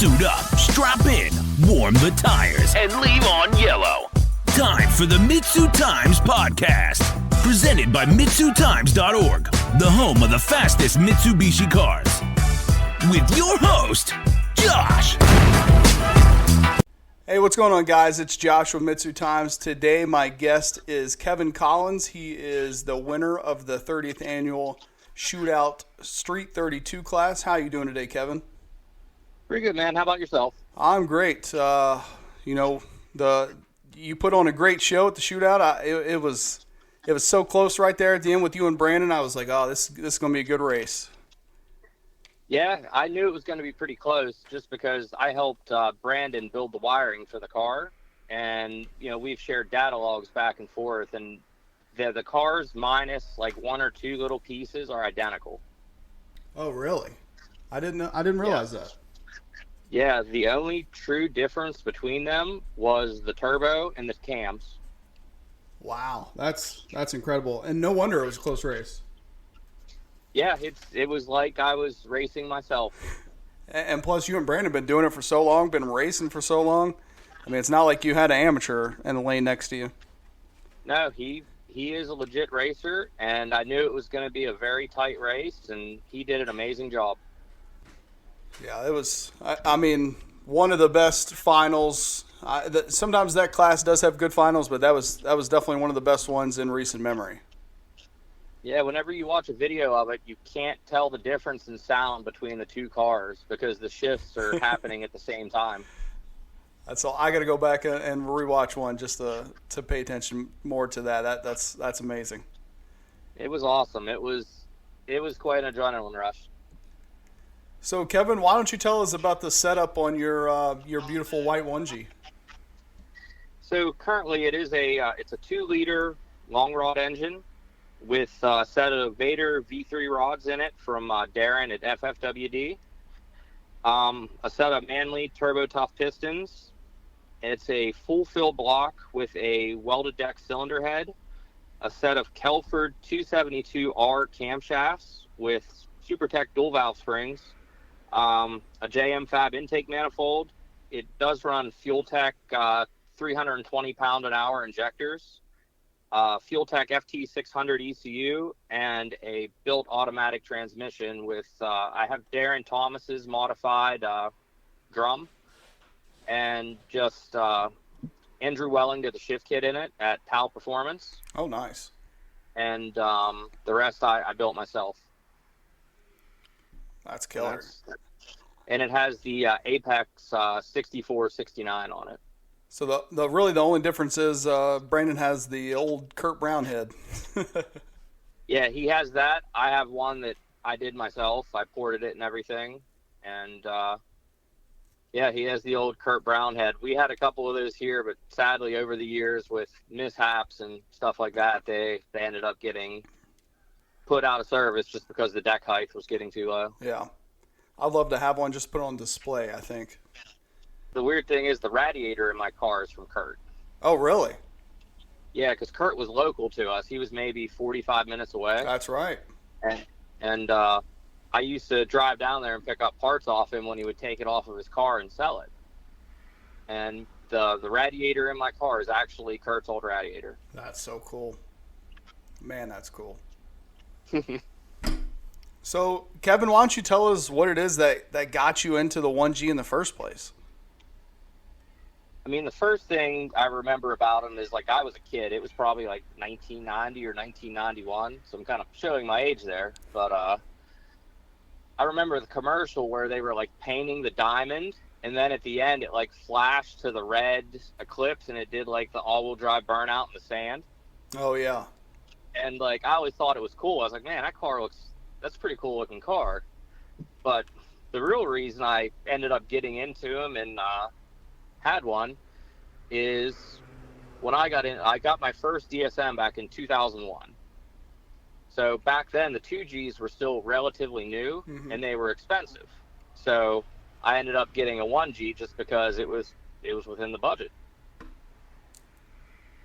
Suit up, strap in, warm the tires, and leave on yellow. Time for the MitsuTimes podcast. Presented by MitsuTimes.org, the home of the fastest Mitsubishi cars. With your host, Josh. Hey, what's going on, guys? It's Josh with MitsuTimes. Today, my guest is Kevin Collins. He is the winner of the 30th annual Shootout Street 32 class. How are you doing today, Kevin? Pretty good, man. How about yourself? I'm great. You put on a great show at the Shootout. It was so close right there at the end with you and Brandon. I was like, oh, this is going to be a good race. Yeah, I knew it was going to be pretty close just because I helped Brandon build the wiring for the car. And, we've shared data logs back and forth. And the cars minus like one or two little pieces are identical. Oh, really? I didn't realize that. Yeah, the only true difference between them was the turbo and the cams. Wow, that's incredible. And no wonder it was a close race. Yeah, it was like I was racing myself. And plus, you and Brandon have been doing it for so long, been racing for so long. I mean, it's not like you had an amateur in the lane next to you. No, he is a legit racer, and I knew it was going to be a very tight race, and he did an amazing job. Yeah, it was, I mean, one of the best finals. Sometimes that class does have good finals, but that was definitely one of the best ones in recent memory. Yeah, whenever you watch a video of it, you can't tell the difference in sound between the two cars because the shifts are happening at the same time. That's all. I got to go back and rewatch one just to pay attention more to that. That's amazing. It was awesome. It was quite an adrenaline rush. So, Kevin, why don't you tell us about the setup on your beautiful white 1G? So currently, it's a 2-liter long rod engine with a set of Vader V3 rods in it from Darren at FFWD. A set of Manley Turbo Tough pistons. It's a full fill block with a welded deck cylinder head. A set of Kelford 272R camshafts with SuperTech dual valve springs. A JM Fab intake manifold. It does run FuelTech 320 pound an hour injectors, FuelTech FT600 ECU, and a built automatic transmission with, I have Darren Thomas's modified drum, and just Andrew Welling did the shift kit in it at PAL Performance. Oh, nice. And the rest I built myself. That's killer. And it has the Apex 6469 on it. So the only difference is Brandon has the old Kurt Brown head. Yeah, he has that. I have one that I did myself. I ported it and everything. And yeah, he has the old Kurt Brown head. We had a couple of those here, but sadly over the years with mishaps and stuff like that, they ended up getting put out of service just because the deck height was getting too low. Yeah. I'd love to have one just put on display, I think. The weird thing is the radiator in my car is from Kurt. Oh, really? Yeah, because Kurt was local to us. He was maybe 45 minutes away. That's right. And I used to drive down there and pick up parts off him when he would take it off of his car and sell it. And the radiator in my car is actually Kurt's old radiator. That's so cool. Man, that's cool. So, Kevin, why don't you tell us what it is that got you into the 1G in the first place? I mean, the first thing I remember about him is, like, I was a kid. It was probably, like, 1990 or 1991, so I'm kind of showing my age there. But I remember the commercial where they were, like, painting the diamond, and then at the end it, like, flashed to the red Eclipse, and it did, like, the all-wheel drive burnout in the sand. Oh, yeah. And, like, I always thought it was cool. I was like, man, that's a pretty cool looking car. But the real reason I ended up getting into him and had one is when I got my first DSM back in 2001. So back then the 2Gs were still relatively new, and they were expensive. So I ended up getting a 1G just because it was within the budget.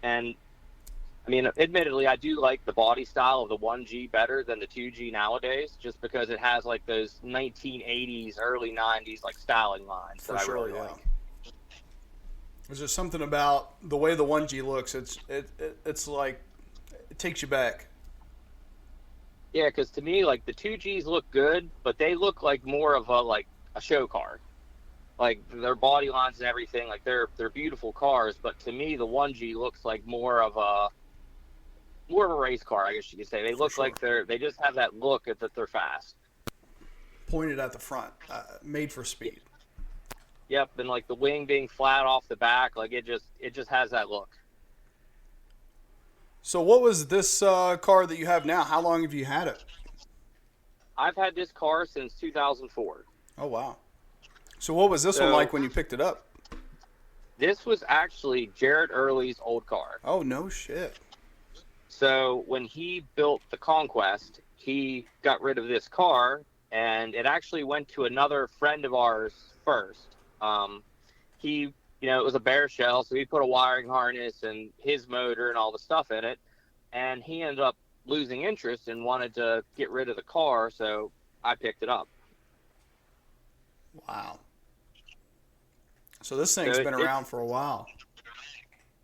And I mean, admittedly, I do like the body style of the 1G better than the 2G nowadays, just because it has like those 1980s, early 90s like styling lines that I really like. There's just something about the way the 1G looks. It's like it takes you back. Yeah, because to me, like the 2Gs look good, but they look like more of a show car. Like their body lines and everything, like they're beautiful cars. But to me, the 1G looks like more of a race car, I guess you could say. They look like they just have that look that they're fast. Pointed at the front, made for speed. Yep, and like the wing being flat off the back, like it just has that look. So what was this car that you have now? How long have you had it? I've had this car since 2004. Oh, wow. So what was this one like when you picked it up? This was actually Jared Early's old car. Oh, no shit. So when he built the Conquest, he got rid of this car, and it actually went to another friend of ours first. It was a bare shell, so he put a wiring harness and his motor and all the stuff in it, and he ended up losing interest and wanted to get rid of the car, so I picked it up. Wow. So this thing's been around for a while.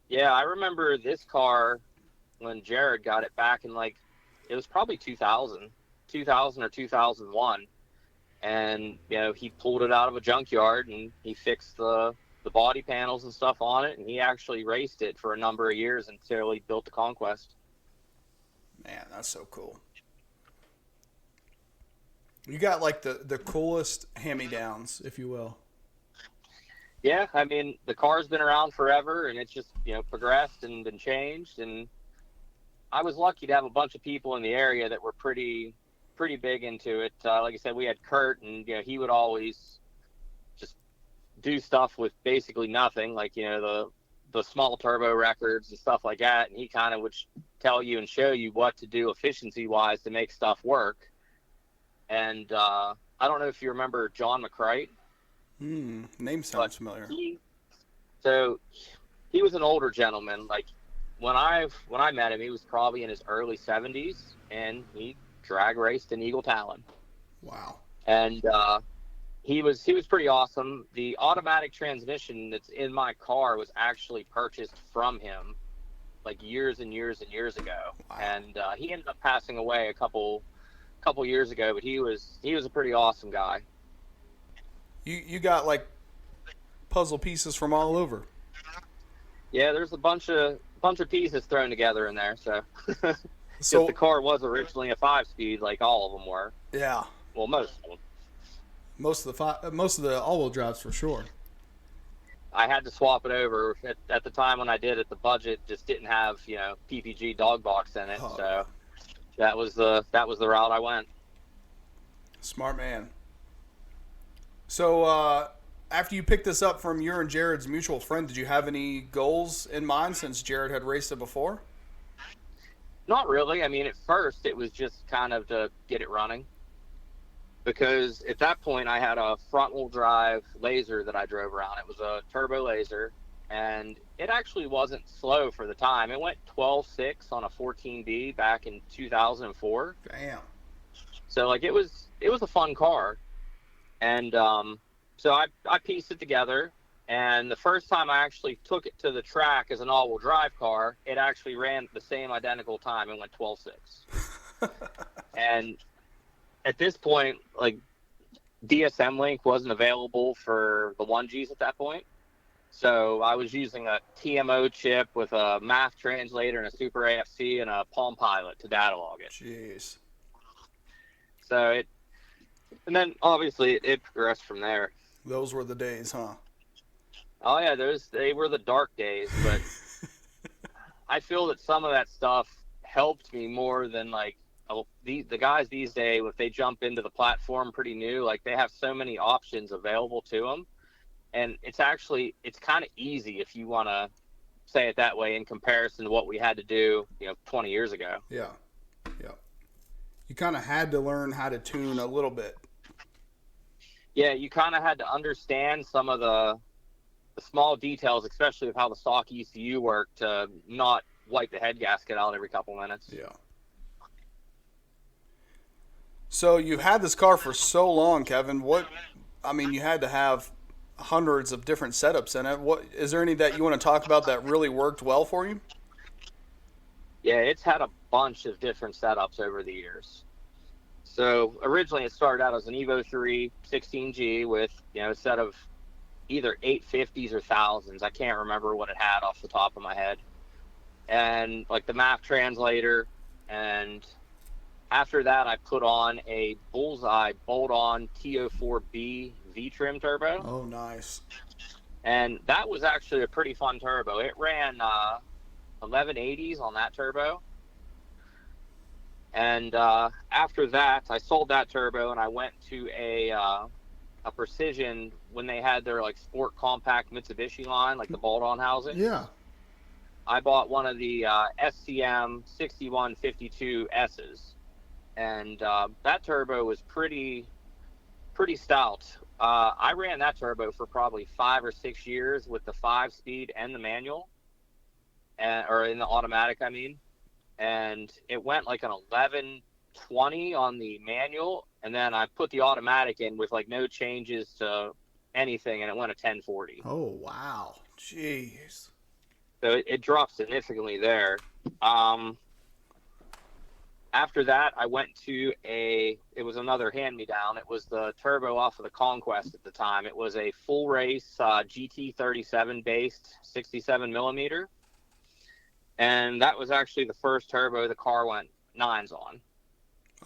Yeah, I remember this car when Jared got it back in it was probably 2000 or 2001. And, he pulled it out of a junkyard and he fixed the body panels and stuff on it. And he actually raced it for a number of years until he built the Conquest. Man, that's so cool. You got the coolest hand-me-downs, if you will. Yeah, I mean, the car's been around forever and it's just, progressed and been changed. And I was lucky to have a bunch of people in the area that were pretty big into it. Like I said, we had Kurt, and he would always just do stuff with basically nothing, like the small turbo records and stuff like that. And he kind of would tell you and show you what to do efficiency wise to make stuff work. And I don't know if you remember John McCrite. Name sounds familiar. He was an older gentleman. Like when I met him, he was probably in his early 70s, and he drag raced in Eagle Talon. Wow. And he was pretty awesome. The automatic transmission that's in my car was actually purchased from him years and years and years ago. Wow. And he ended up passing away a couple years ago, but he was a pretty awesome guy. You got puzzle pieces from all over. Yeah, there's a bunch of pieces thrown together in there, so So the car was originally a 5-speed, like all of them were. Yeah. Well, most of them. Most of the all-wheel drives for sure. I had to swap it over at the time when I did it. The budget just didn't have PPG dog box in it, so that was the route I went. Smart man. So after you picked this up from your and Jared's mutual friend, did you have any goals in mind since Jared had raced it before? Not really. I mean, at first it was just kind of to get it running, because at that point I had a front-wheel drive Laser that I drove around. It was a turbo Laser, and it actually wasn't slow for the time. It went 12.6 on a 14B back in 2004. Damn. So it was a fun car, and so I pieced it together. And the first time I actually took it to the track as an all-wheel drive car, it actually ran the same identical time and went 12.6. And at this point, DSM Link wasn't available for the 1Gs at that point. So I was using a TMO chip with a math translator and a Super AFC and a Palm Pilot to data log it. Jeez. So and then obviously it progressed from there. Those were the days, huh? Oh yeah, they were the dark days, but I feel that some of that stuff helped me more than the guys these days. If they jump into the platform pretty new, they have so many options available to them, and it's kind of easy if you want to say it that way in comparison to what we had to do 20 years ago. Yeah. You kind of had to learn how to tune a little bit. Yeah, you kind of had to understand some of the small details, especially of how the stock ECU worked, to not wipe the head gasket out every couple minutes. Yeah. So you've had this car for so long, Kevin. You had to have hundreds of different setups in it. What is there any that you want to talk about that really worked well for you? Yeah, it's had a bunch of different setups over the years. So originally it started out as an Evo 3 16G with, a set of either 850s or 1000s. I can't remember what it had off the top of my head. And like the map translator. And after that, I put on a Bullseye bolt-on TO4B V-trim turbo. Oh, nice. And that was actually a pretty fun turbo. It ran 1180s on that turbo. And after that, I sold that turbo and I went to a Precision when they had their like sport compact Mitsubishi line, like the bolt-on housing. Yeah. I bought one of the SCM 6152S's, and that turbo was pretty stout. I ran that turbo for probably 5 or 6 years with the 5-speed and the manual, or in the automatic, I mean. And it went like an 1120 on the manual, and then I put the automatic in with like no changes to anything, and it went a 1040. Oh, wow. Jeez. So it dropped significantly there. After that, I went to it was another hand-me-down. It was the turbo off of the Conquest at the time. It was a full race GT37 based 67 millimeter. And that was actually the first turbo the car went 9s on.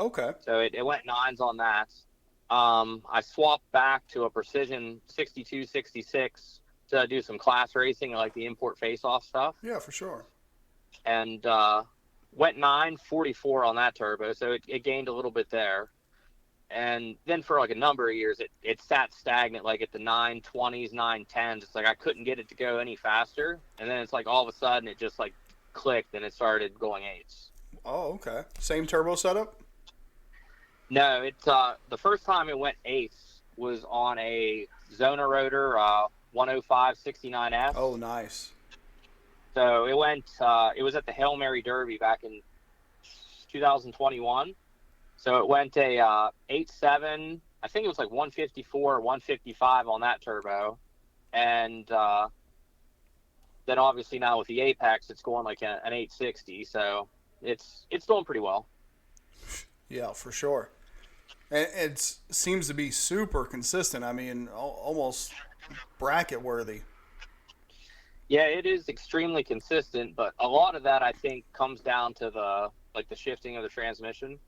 Okay. So it went 9s on that. I swapped back to a Precision 6266 to do some class racing, like the import face-off stuff. Yeah, for sure. And went 944 on that turbo, so it gained a little bit there. And then for like a number of years, it sat stagnant, like at the 920s, 910s. It's like I couldn't get it to go any faster. And then it's like all of a sudden it just like clicked and it started going 8s. Oh, okay. Same turbo setup? No, the first time it went 8s was on a Zona Rotor 105-69S. Oh, nice. So it was at the Hail Mary Derby back in 2021. So it went a 8.7, I think it was like 154 or 155 on that turbo. And then obviously now with the Apex, it's going like an 860. So it's doing pretty well. Yeah, for sure. And it seems to be super consistent. I mean, almost bracket worthy. Yeah, it is extremely consistent, but a lot of that I think comes down to the shifting of the transmission,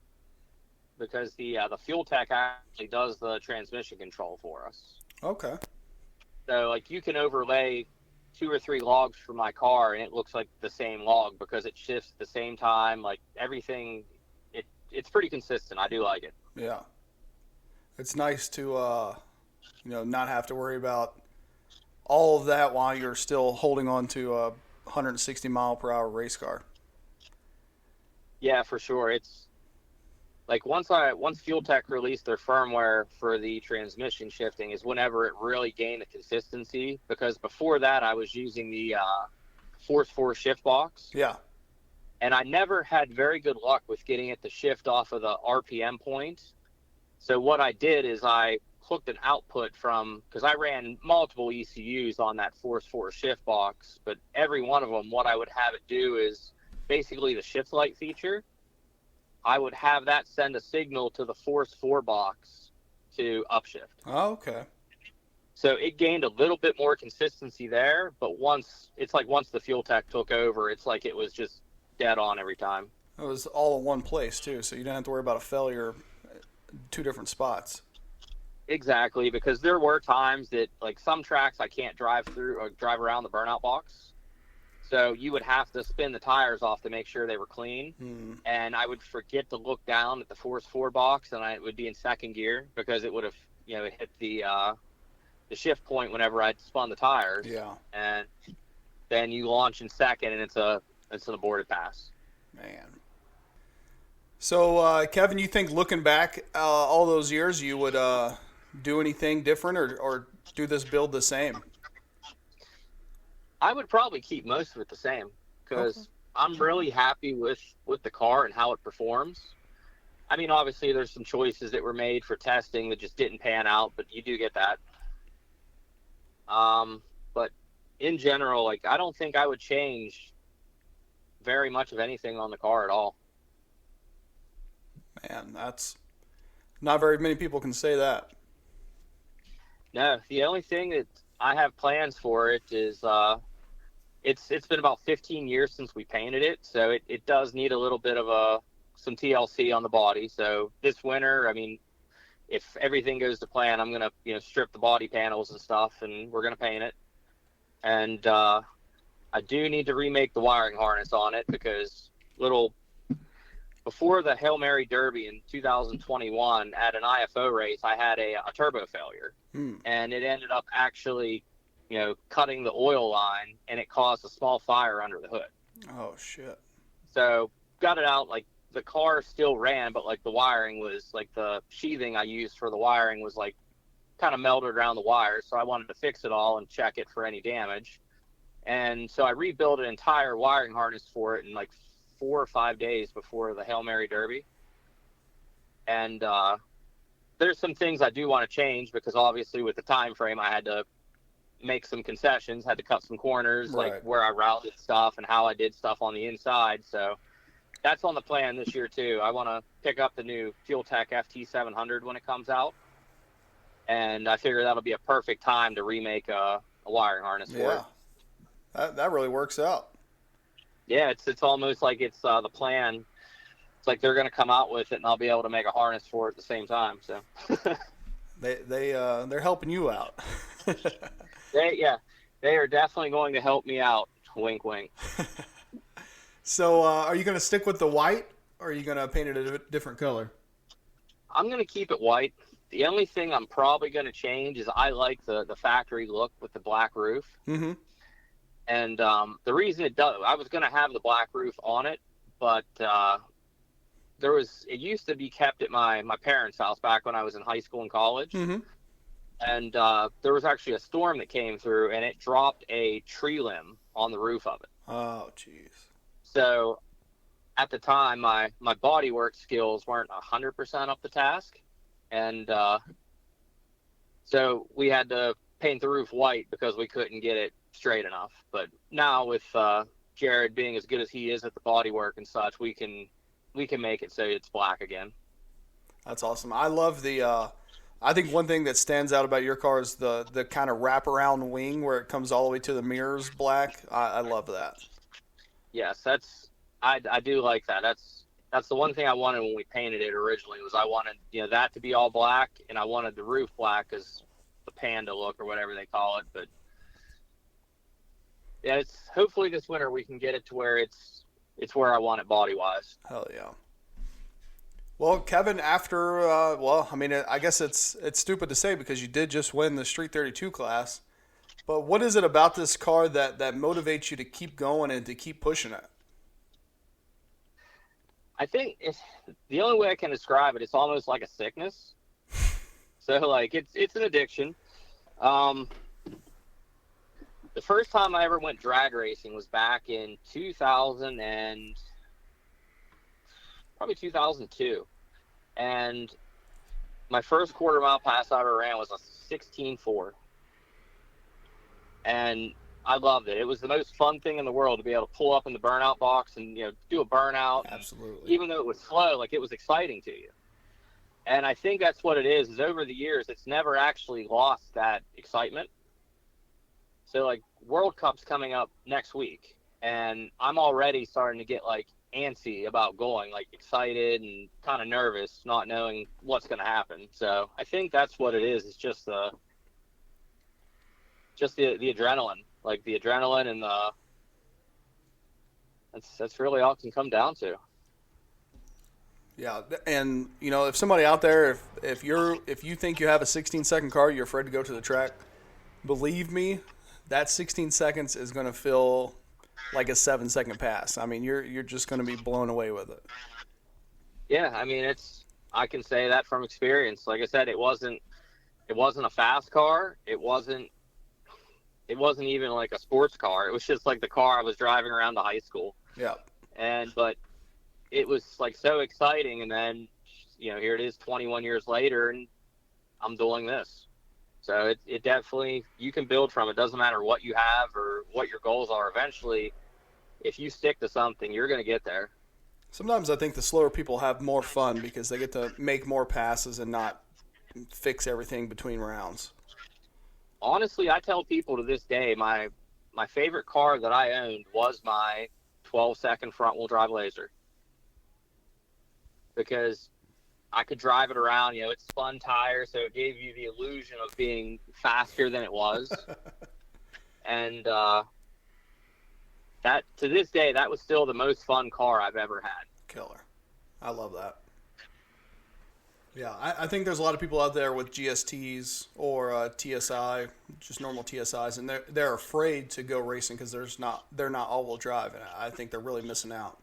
because the fuel tech actually does the transmission control for us. Okay. So like you can overlay 2 or 3 logs from my car and it looks like the same log because it shifts at the same time. Like everything, it's pretty consistent. I do like it. Yeah. It's nice to not have to worry about all of that while you're still holding on to a 160 mile per hour race car. Yeah, for sure. It's like once Fuel Tech released their firmware for the transmission shifting is whenever it really gained the consistency, because before that I was using the Force 4 shift box. Yeah. And I never had very good luck with getting it to shift off of the RPM point. So what I did is I hooked an output because I ran multiple ECUs on that Force 4 shift box, but every one of them, what I would have it do is basically the shift light feature. I would have that send a signal to the Force 4 box to upshift. Oh, okay. So it gained a little bit more consistency there, but once the Fuel Tech took over, it's like it was just dead on every time. It was all in one place too, so you didn't have to worry about a failure in 2 different spots. Exactly, because there were times that like some tracks I can't drive through or drive around the burnout box. So you would have to spin the tires off to make sure they were clean. And I would forget to look down at the Force 4 box, and I would be in second gear because it would have, it hit the shift point whenever I'd spun the tires. Yeah. And then you launch in second, and it's an aborted pass. Man. So, Kevin, you think looking back all those years, you would do anything different or do this build the same? I would probably keep most of it the same because I'm really happy with the car and how it performs. I mean, obviously there's some choices that were made for testing that just didn't pan out, but you do get that. But in general, like, I don't think I would change very much of anything on the car at all. Man, that's not very many people can say that. No, the only thing that I have plans for it is it's been about 15 years since we painted it, so it does need a little bit of some TLC on the body. So this winter, I mean, if everything goes to plan, I'm gonna strip the body panels and stuff, and we're gonna paint it. And I do need to remake the wiring harness on it because before the Hail Mary Derby in 2021 at an IFO race, I had a turbo failure, and it ended up actually cutting the oil line, and it caused a small fire under the hood. Oh shit. So got it out. Like, the car still ran, but like the wiring was, like, the sheathing I used for the wiring was like kind of melted around the wires. So I wanted to fix it all and check it for any damage. And so I rebuilt an entire wiring harness for it in like 4 or 5 days before the Hail Mary Derby. And there's some things I do want to change because obviously with the time frame I had to make some concessions, had to cut some corners, right, like where I routed stuff and how I did stuff on the inside. So that's on the plan this year too. I want to pick up the new Fuel Tech FT700 when it comes out, and I figure that'll be a perfect time to remake a wiring harness for it. That really works out. Yeah, it's almost like it's the plan. It's like they're going to come out with it, and I'll be able to make a harness for it at the same time. So they're helping you out. They are definitely going to help me out. Wink, wink. So, are you going to stick with the white, or are you going to paint it a different color? I'm going to keep it white. The only thing I'm probably going to change is I like the factory look with the black roof. Mm-hmm. And the reason it does, I was going to have the black roof on it, but it used to be kept at my parents' house back when I was in high school and college. Mm-hmm. And there was actually a storm that came through, and it dropped a tree limb on the roof of it. Oh, jeez. So at the time, my bodywork skills weren't 100% up to task. And so we had to paint the roof white because we couldn't get it straight enough. But now with Jared being as good as he is at the bodywork and such, we can make it so it's black again. That's awesome. I love I think one thing that stands out about your car is the kind of wraparound wing where it comes all the way to the mirrors black. I love that. Yes, I do like that. That's the one thing I wanted when we painted it originally, was I wanted that to be all black, and I wanted the roof black as the panda look or whatever they call it. But yeah, it's hopefully this winter we can get it to where it's where I want it body wise. Hell yeah. Well, Kevin, after I guess it's stupid to say because you did just win the Street 32 class, but what is it about this car that motivates you to keep going and to keep pushing it? I think the only way I can describe it, it's almost like a sickness. So like it's an addiction. The first time I ever went drag racing was back in 2002. And my first quarter mile pass I ever ran was a 16.4. And I loved it. It was the most fun thing in the world to be able to pull up in the burnout box and do a burnout. Absolutely. Even though it was slow, like, it was exciting to you. And I think that's what it is over the years, it's never actually lost that excitement. So, like, World Cup's coming up next week, and I'm already starting to get, like, antsy about going, like, excited and kind of nervous, not knowing what's going to happen. So I think that's what it is. It's just the adrenaline, like the adrenaline, and that's really all it can come down to. Yeah, and if somebody out there, if you think you have a 16-second car, you're afraid to go to the track, believe me, that 16 seconds is going to feel like a 7-second pass. I mean, you're just going to be blown away with it. Yeah, I mean, I can say that from experience. Like I said, it wasn't a fast car. It wasn't even like a sports car. It was just like the car I was driving around to high school. Yeah. But it was like so exciting. And then, here it is 21 years later, and I'm doing this. So it definitely, you can build from it. Doesn't matter what you have or what your goals are. Eventually, if you stick to something, you're going to get there. Sometimes I think the slower people have more fun because they get to make more passes and not fix everything between rounds. Honestly, I tell people to this day, my favorite car that I owned was my 12-second front-wheel drive Laser, because I could drive it around. It spun tires, so it gave you the illusion of being faster than it was. And that, to this day, that was still the most fun car I've ever had. Killer. I love that. Yeah, I think there's a lot of people out there with GSTs or TSI, just normal TSIs, and they're afraid to go racing because they're not all-wheel drive, and I think they're really missing out.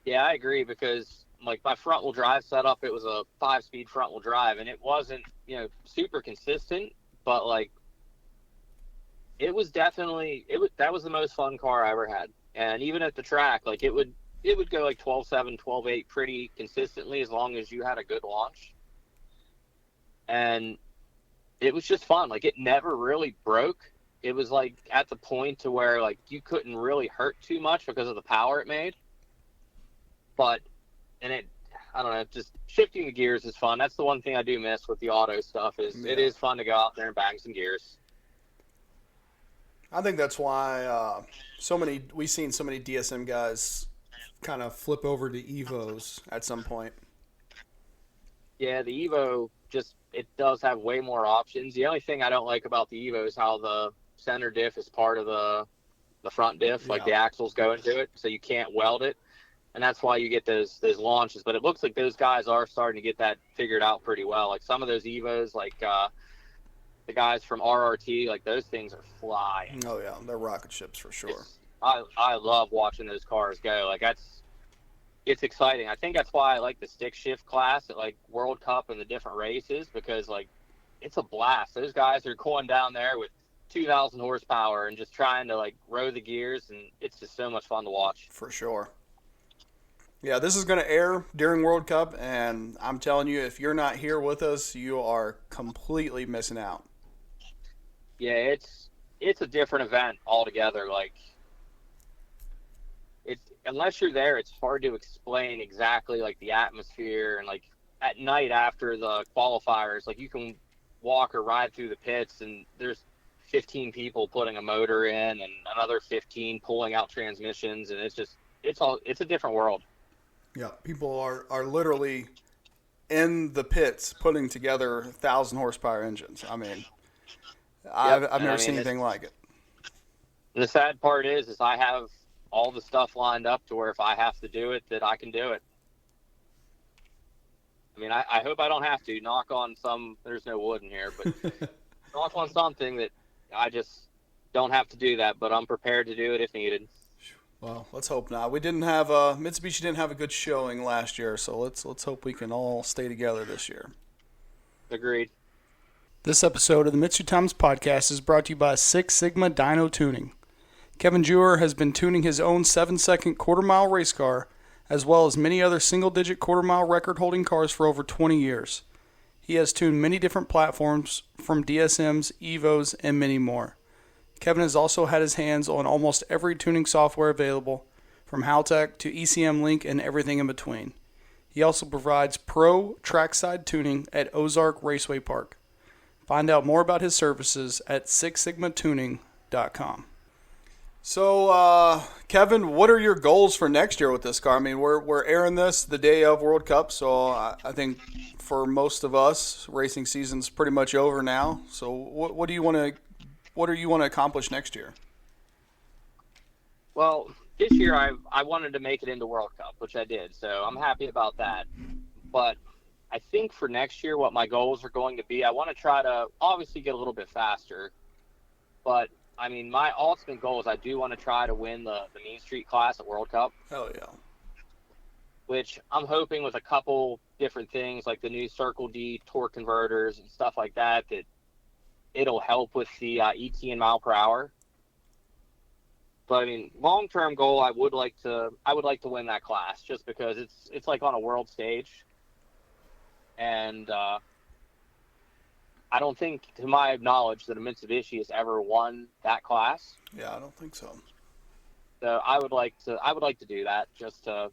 Yeah, I agree, because like my front-wheel drive setup, it was a 5-speed front-wheel drive, and it wasn't super consistent, but like it was definitely that was the most fun car I ever had. And even at the track, like it would go like 12.7, 12.8 pretty consistently as long as you had a good launch. And it was just fun. Like, it never really broke. It was like at the point to where like you couldn't really hurt too much because of the power it made. I don't know, just shifting the gears is fun. That's the one thing I do miss with the auto stuff is It is fun to go out there and bang some gears. I think that's why we've seen so many DSM guys kind of flip over to Evos at some point. Yeah, the Evo it does have way more options. The only thing I don't like about the Evo is how the center diff is part of the front diff, like the axles go into it, so you can't weld it. And that's why you get those launches. But it looks like those guys are starting to get that figured out pretty well. Like some of those Evos, like the guys from RRT, like those things are flying. Oh yeah, they're rocket ships for sure. I love watching those cars go. Like it's exciting. I think that's why I like the stick shift class at like World Cup and the different races, because like it's a blast. Those guys are going down there with 2,000 horsepower and just trying to like row the gears, and it's just so much fun to watch. For sure. Yeah, this is going to air during World Cup, and I'm telling you, if you're not here with us, you are completely missing out. Yeah, it's a different event altogether. Like, unless you're there, it's hard to explain exactly like the atmosphere. And like at night after the qualifiers, like you can walk or ride through the pits, and there's 15 people putting a motor in and another 15 pulling out transmissions, and it's a different world. Yeah, people are literally in the pits putting together 1,000 horsepower engines. I mean, I've never seen anything like it. And the sad part is I have all the stuff lined up to where if I have to do it, that I can do it. I mean, I hope I don't have to. Knock on there's no wood in here, but knock on something that I just don't have to do that, but I'm prepared to do it if needed. Well, let's hope not. We didn't have Mitsubishi didn't have a good showing last year, so let's hope we can all stay together this year. Agreed. This episode of the MitsuTimes podcast is brought to you by Six Sigma Dyno Tuning. Kevin Jewer has been tuning his own 7-second quarter-mile race car, as well as many other single-digit quarter-mile record-holding cars for over 20 years. He has tuned many different platforms, from DSMs, Evos, and many more. Kevin has also had his hands on almost every tuning software available, from Haltech to ECM Link and everything in between. He also provides pro trackside tuning at Ozark Raceway Park. Find out more about his services at sixsigmatuning.com. So, Kevin, what are your goals for next year with this car? I mean, we're airing this the day of World Cup, so I think for most of us, racing season's pretty much over now. So, what do you want to accomplish next year? Well, this year I wanted to make it into World Cup, which I did, so I'm happy about that. But I think for next year, what my goals are going to be, I want to try to obviously get a little bit faster. But, I mean, my ultimate goal is I do want to try to win the Mean Street class at World Cup. Hell yeah. Which I'm hoping with a couple different things, like the new Circle D torque converters and stuff like that it'll help with the ET in mile per hour. But I mean, long-term goal, I would like to win that class just because it's like on a world stage, and I don't think, to my knowledge, that a Mitsubishi has ever won that class. Yeah, I don't think so. So I would like to do that just to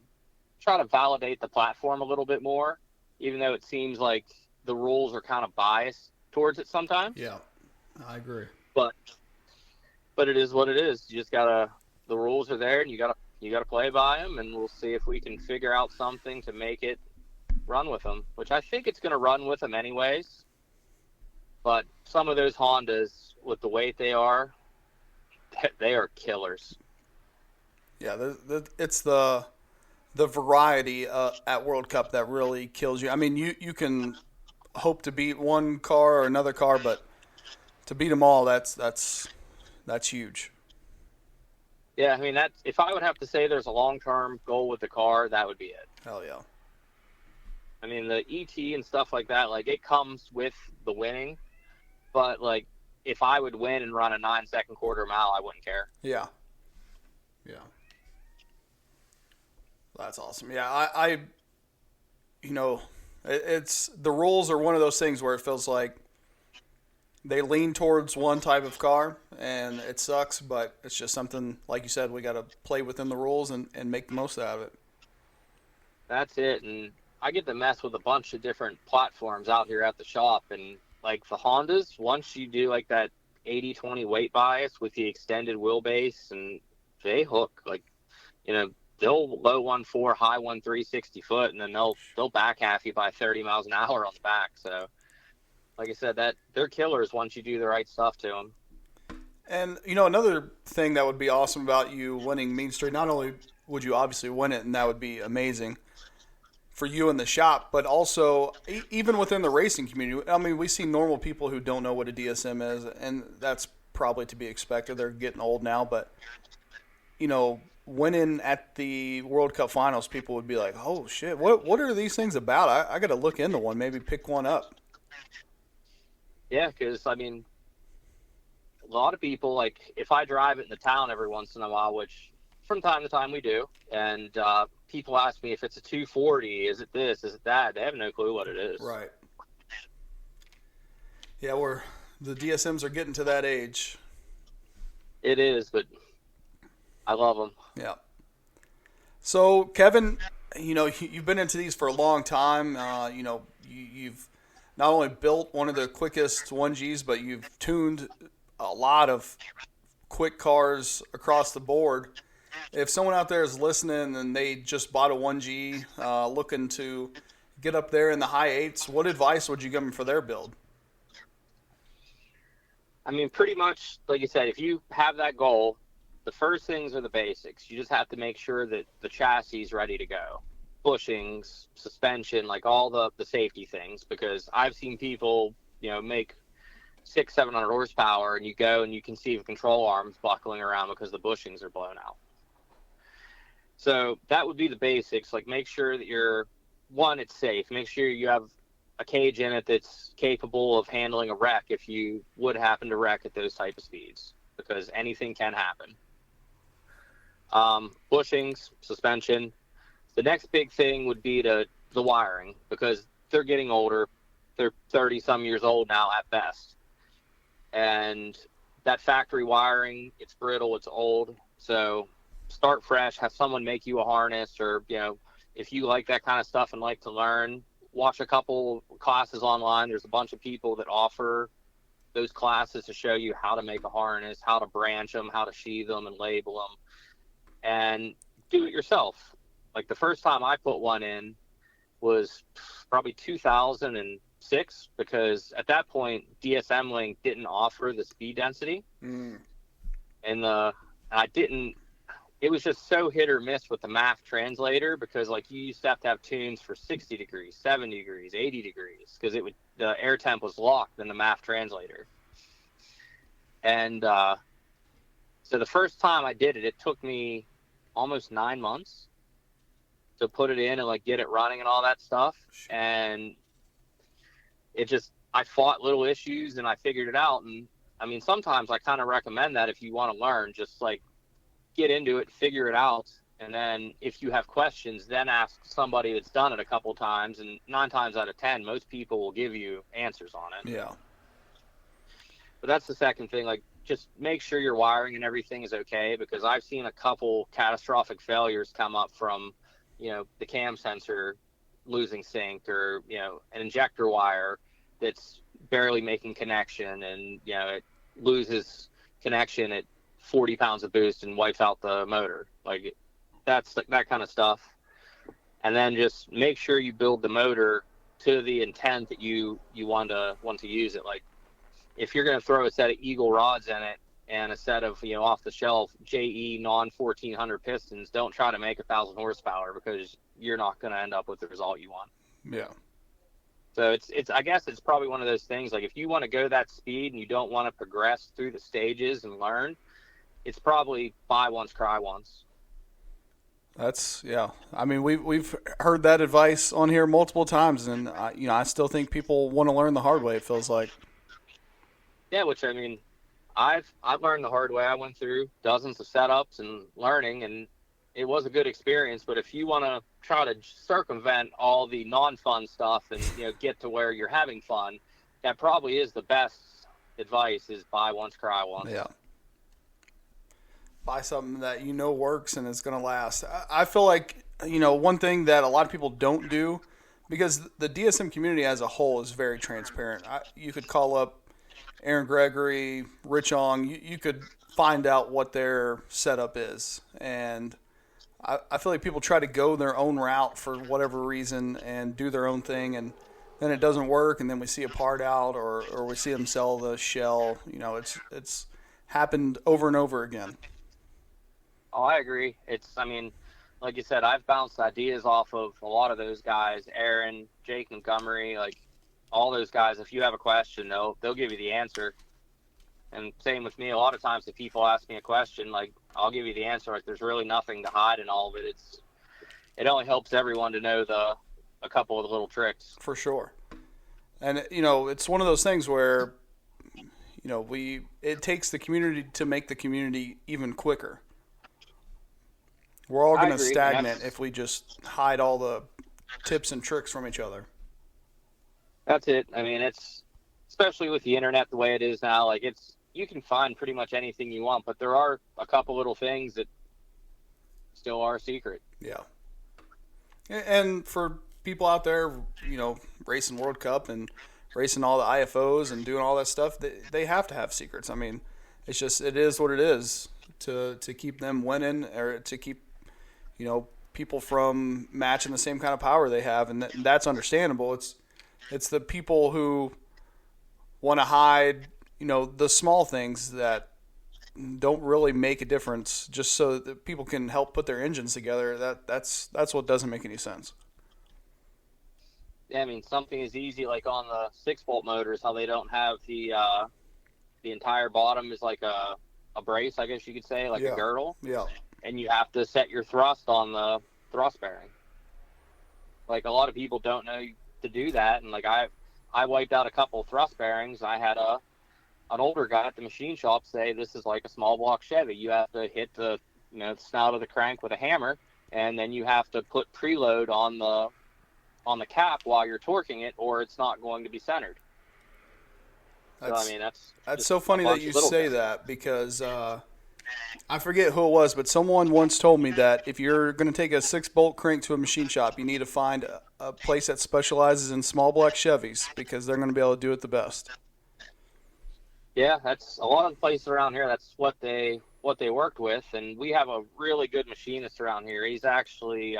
try to validate the platform a little bit more, even though it seems like the rules are kind of biased towards it sometimes. Yeah, I agree. But it is what it is. You just the rules are there, and you gotta play by them, and we'll see if we can figure out something to make it run with them, which I think it's going to run with them anyways. But some of those Hondas, with the weight they are killers. Yeah, it's the variety at World Cup that really kills you. I mean, you can hope to beat one car or another car, but to beat them all, that's huge. Yeah, I mean, if I would have to say there's a long-term goal with the car, that would be it. Hell yeah. I mean, the ET and stuff like that, like, it comes with the winning, but, like, if I would win and run a 9-second quarter mile, I wouldn't care. Yeah. Yeah. That's awesome. Yeah, I it's the rules are one of those things where it feels like they lean towards one type of car, and it sucks, but it's just something, like you said, we got to play within the rules and make the most out of it. That's it, and I get to mess with a bunch of different platforms out here at the shop, and, like, the Hondas, once you do, like, that 80-20 weight bias with the extended wheelbase, and they hook, like, you know, they'll low 1.4, high 1.3, 60 foot, and then they'll back half you by 30 miles an hour on the back, so... Like I said, that they're killers once you do the right stuff to them. And, another thing that would be awesome about you winning Mean Street, not only would you obviously win it, and that would be amazing for you in the shop, but also even within the racing community. I mean, we see normal people who don't know what a DSM is, and that's probably to be expected. They're getting old now, but, winning at the World Cup finals, people would be like, oh, shit, what are these things about? I got to look into one, maybe pick one up. Yeah, because, I mean, a lot of people, like, if I drive it in the town every once in a while, which from time to time we do, and people ask me if it's a 240, is it this, is it that? They have no clue what it is. Right. Yeah, the DSMs are getting to that age. It is, but I love them. Yeah. So, Kevin, you've been into these for a long time. You've not only built one of the quickest 1Gs, but you've tuned a lot of quick cars across the board. If someone out there is listening and they just bought a 1G, looking to get up there in the high 8s, what advice would you give them for their build? I mean, pretty much, like you said, if you have that goal, the first things are the basics. You just have to make sure that the chassis is ready to go. Bushings, suspension, like all the safety things, because I've seen people, make 600-700 horsepower, and you go and you can see the control arms buckling around because the bushings are blown out. So that would be the basics. Like, make sure that it's safe. Make sure you have a cage in it that's capable of handling a wreck if you would happen to wreck at those type of speeds, because anything can happen. Bushings, suspension. The next big thing would be the wiring, because they're getting older. They're 30-some years old now at best. And that factory wiring, it's brittle, it's old. So start fresh, have someone make you a harness, or, if you like that kind of stuff and like to learn, watch a couple classes online. There's a bunch of people that offer those classes to show you how to make a harness, how to branch them, how to sheathe them and label them, and do it yourself. Like, the first time I put one in was probably 2006, because at that point, DSM Link didn't offer the speed density. And it was just so hit or miss with the MAF translator, because, like, you used to have tunes for 60 degrees, 70 degrees, 80 degrees, because the air temp was locked in the MAF translator. And so the first time I did it, it took me almost 9 months to put it in and, like, get it running and all that stuff. And I fought little issues and I figured it out. And I mean, sometimes I kind of recommend that if you want to learn, just, like, get into it, figure it out, and then if you have questions, then ask somebody that's done it a couple times, and 9 times out of 10, most people will give you answers on it. Yeah. But that's the second thing, like, just make sure your wiring and everything is okay, because I've seen a couple catastrophic failures come up from, the cam sensor losing sync, or, an injector wire that's barely making connection, and, it loses connection at 40 pounds of boost and wipes out the motor. Like, that's that kind of stuff. And then just make sure you build the motor to the intent that you want to use it. Like, if you're going to throw a set of Eagle rods in it and a set of, off the shelf JE non 1400 pistons, don't try to make 1,000 horsepower, because you're not going to end up with the result you want. Yeah. So it's I guess it's probably one of those things, like, if you want to go that speed and you don't want to progress through the stages and learn, it's probably buy once, cry once. Yeah. I mean, we've heard that advice on here multiple times, and I still think people want to learn the hard way, it feels like. Yeah, which, I mean, I've learned the hard way. I went through dozens of setups and learning, and it was a good experience. But if you want to try to circumvent all the non-fun stuff and, get to where you're having fun, that probably is the best advice, is buy once, cry once. Yeah. Buy something that works and is going to last. I feel like, one thing that a lot of people don't do, because the DSM community as a whole is very transparent. You could call up Aaron Gregory, Rich Ong, you could find out what their setup is. And I feel like people try to go their own route for whatever reason and do their own thing, and then it doesn't work, and then we see a part out, or we see them sell the shell. It's happened over and over again. Oh, I agree. I mean, like you said, I've bounced ideas off of a lot of those guys, Aaron, Jake Montgomery, like all those guys. If you have a question, they'll give you the answer. And same with me. A lot of times if people ask me a question, like, I'll give you the answer. Like, there's really nothing to hide in all of it. It only helps everyone to know a couple of the little tricks. For sure. And, it's one of those things where, it takes the community to make the community even quicker. We're all going to stagnate if we just hide all the tips and tricks from each other. That's it. I mean, it's, especially with the internet the way it is now, like, you can find pretty much anything you want, but there are a couple little things that still are secret. Yeah. And for people out there, racing World Cup and racing all the IFOs and doing all that stuff, they have to have secrets. I mean, it is what it is to keep them winning, or to keep, people from matching the same kind of power they have. And that's understandable. It's the people who want to hide, the small things that don't really make a difference, just so that people can help put their engines together. That's what doesn't make any sense. Yeah, I mean, something as easy like on the 6-bolt motors, how they don't have the entire bottom is like a brace, I guess you could say, like a girdle. Yeah. And you have to set your thrust on the thrust bearing. Like, a lot of people don't know to do that, and like I wiped out a couple of thrust bearings. I had an older guy at the machine shop say, this is like a small block Chevy. You have to hit the snout of the crank with a hammer, and then you have to put preload on the cap while you're torquing it, or it's not going to be centered. That's so funny that you say that, because I forget who it was, but someone once told me that if you're going to take a 6-bolt crank to a machine shop, you need to find a place that specializes in small block Chevys, because they're going to be able to do it the best. Yeah, that's a lot of the places around here. That's what they worked with, and we have a really good machinist around here. He's actually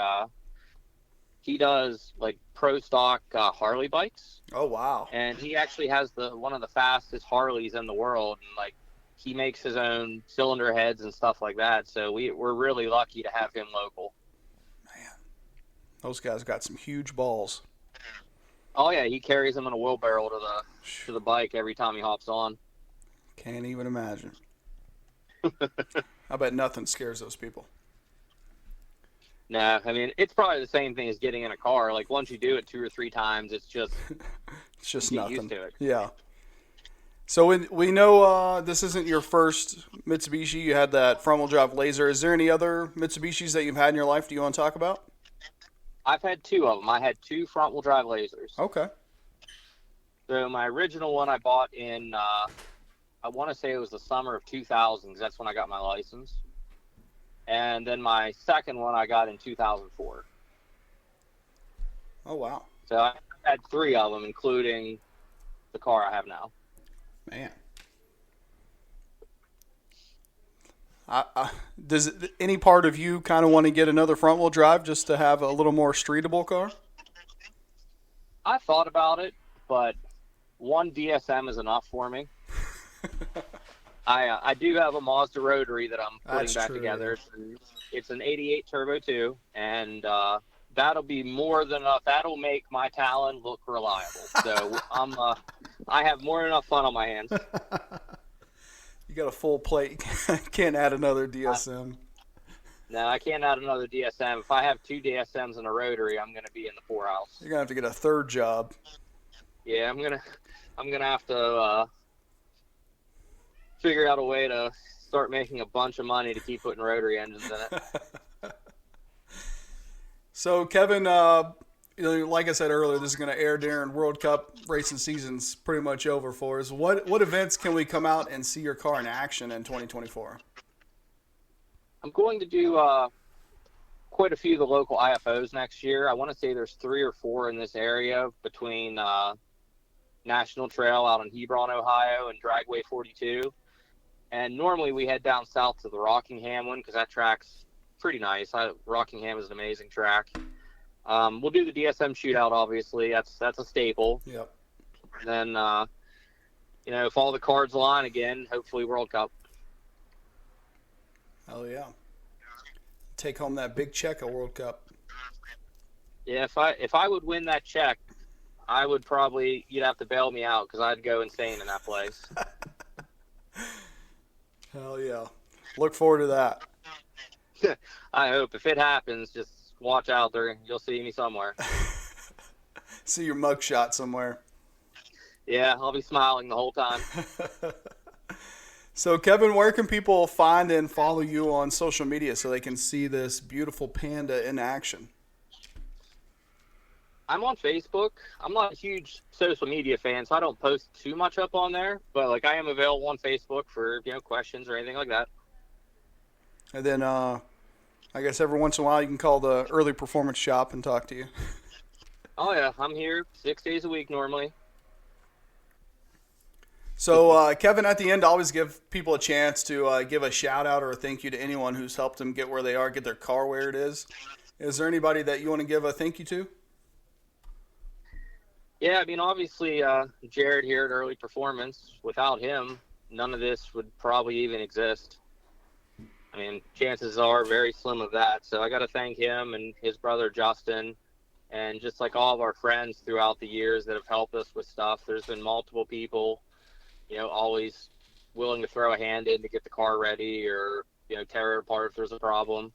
he does like pro stock Harley bikes. Oh wow! And he actually has one of the fastest Harleys in the world, and like he makes his own cylinder heads and stuff like that. So we're really lucky to have him local. Man, those guys got some huge balls. Oh yeah, he carries them in a wheelbarrow to the bike every time he hops on. Can't even imagine. I bet nothing scares those people. No, I mean, it's probably the same thing as getting in a car. Like, once you do it 2 or 3 times, it's just nothing. Used to it. Yeah. So we know this isn't your first Mitsubishi. You had that front-wheel drive Laser. Is there any other Mitsubishis that you've had in your life? Do you want to talk about? I've had two of them. I had two front-wheel drive Lasers. Okay. So my original one I bought in, I want to say it was the summer of 2000, 'cause that's when I got my license. And then my second one I got in 2004. Oh, wow. So I had three of them, including the car I have now. Man. Does any part of you kind of want to get another front-wheel drive just to have a little more streetable car? I thought about it, but one DSM is enough for me. I do have a Mazda rotary that I'm putting back together. It's an 88 Turbo 2, and that'll be more than enough. That'll make my Talon look reliable. So I have more than enough fun on my hands. You got a full plate. Can't add another DSM. No, I can't add another DSM. If I have two DSMs and a rotary, I'm going to be in the poorhouse. You're gonna have to get a third job. Yeah, I'm gonna have to figure out a way to start making a bunch of money to keep putting rotary engines in it. So, Kevin, like I said earlier, this is going to air during World Cup racing season's pretty much over for us. What events can we come out and see your car in action in 2024? I'm going to do quite a few of the local IFOs next year. I want to say there's 3 or 4 in this area between National Trail out in Hebron, Ohio, and Dragway 42. And normally we head down south to the Rockingham one because that track's pretty nice. Rockingham is an amazing track. We'll do the DSM shootout, obviously. That's a staple. Yep. And then, if all the cards align again, hopefully World Cup. Oh, yeah. Take home that big check at World Cup. Yeah, if I would win that check, I would probably, you'd have to bail me out because I'd go insane in that place. Hell yeah. Look forward to that. I hope. If it happens, just watch out there. You'll see me somewhere. See your mugshot somewhere. Yeah, I'll be smiling the whole time. So, Kevin, where can people find and follow you on social media so they can see this beautiful Panda in action? I'm on Facebook. I'm not a huge social media fan, so I don't post too much up on there. But, I am available on Facebook for, questions or anything like that. And then, I guess every once in a while you can call the early performance shop and talk to you. Oh, yeah. I'm here 6 days a week normally. So, Kevin, at the end, I always give people a chance to give a shout-out or a thank you to anyone who's helped them get where they are, get their car where it is. Is there anybody that you want to give a thank you to? Yeah, obviously, Jared here at Early Performance. Without him, none of this would probably even exist. Chances are very slim of that. So I got to thank him and his brother Justin and just all of our friends throughout the years that have helped us with stuff. There's been multiple people, always willing to throw a hand in to get the car ready or, tear it apart if there's a problem.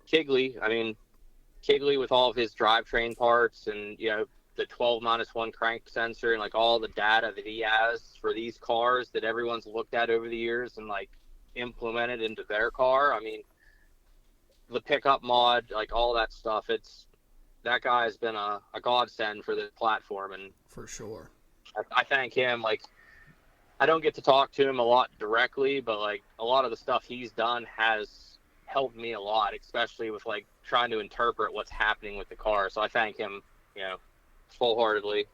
Kigley with all of his drivetrain parts and, the 12-1 crank sensor and all the data that he has for these cars that everyone's looked at over the years and implemented into their car. The pickup mod, all that stuff. That guy has been a godsend for the platform, and for sure. I thank him. I don't get to talk to him a lot directly, but a lot of the stuff he's done has helped me a lot, especially with trying to interpret what's happening with the car. So I thank him, full-heartedly.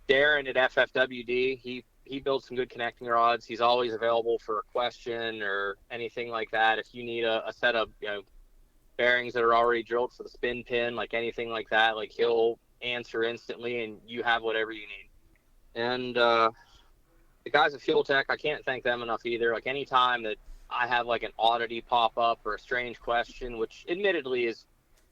Darren at FFWD, he builds some good connecting rods. He's always available for a question or anything like that. If you need a set of bearings that are already drilled for the spin pin, anything like that, he'll answer instantly and you have whatever you need. And the guys at Fuel Tech, I can't thank them enough either. Any time that I have an oddity pop up or a strange question, which admittedly is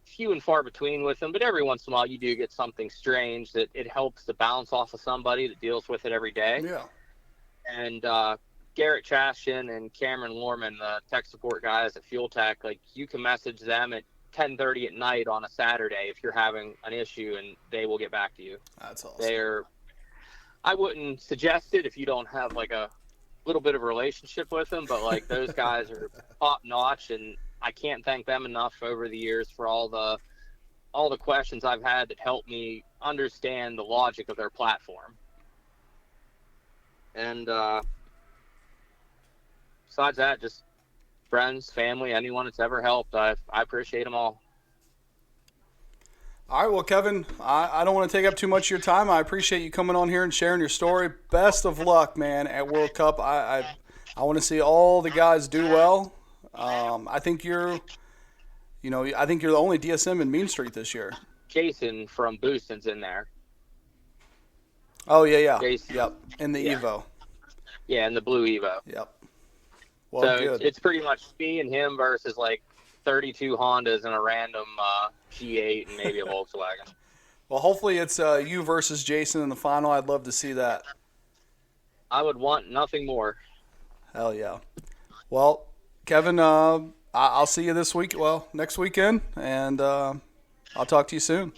few and far between with them, but every once in a while you do get something strange that it helps to bounce off of somebody that deals with it every day. Yeah. And Garrett Chashin and Cameron Lorman, the tech support guys at Fuel Tech, you can message them at 10:30 at night on a Saturday if you're having an issue, and they will get back to you. That's awesome. I wouldn't suggest it if you don't have like a little bit of a relationship with them, but like those guys are top notch, and I can't thank them enough over the years for all the questions I've had that helped me understand the logic of their platform. And besides that, just friends, family, anyone that's ever helped, I appreciate them all. All right, well, Kevin, I don't want to take up too much of your time. I appreciate you coming on here and sharing your story. Best of luck, man, at World Cup. I want to see all the guys do well. I think you're the only DSM in Mean Street this year. Jason from Booston's in there. Oh, yeah. Jason. Yep, in the Evo. Yeah, in the blue Evo. Yep. Well, so good. it's pretty much me and him versus like 32 Hondas and a random G8 and maybe a Volkswagen. Well, hopefully it's you versus Jason in the final. I'd love to see that. I would want nothing more. Hell yeah. Well, Kevin, I'll see you next weekend, and I'll talk to you soon.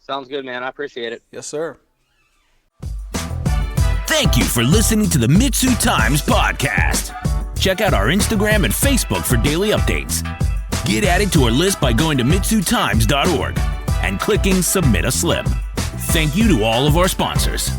Sounds good, man. I appreciate it. Yes, sir. Thank you for listening to the MitsuTimes podcast. Check out our Instagram and Facebook for daily updates. Get added to our list by going to MitsuTimes.org and clicking Submit a Slip. Thank you to all of our sponsors.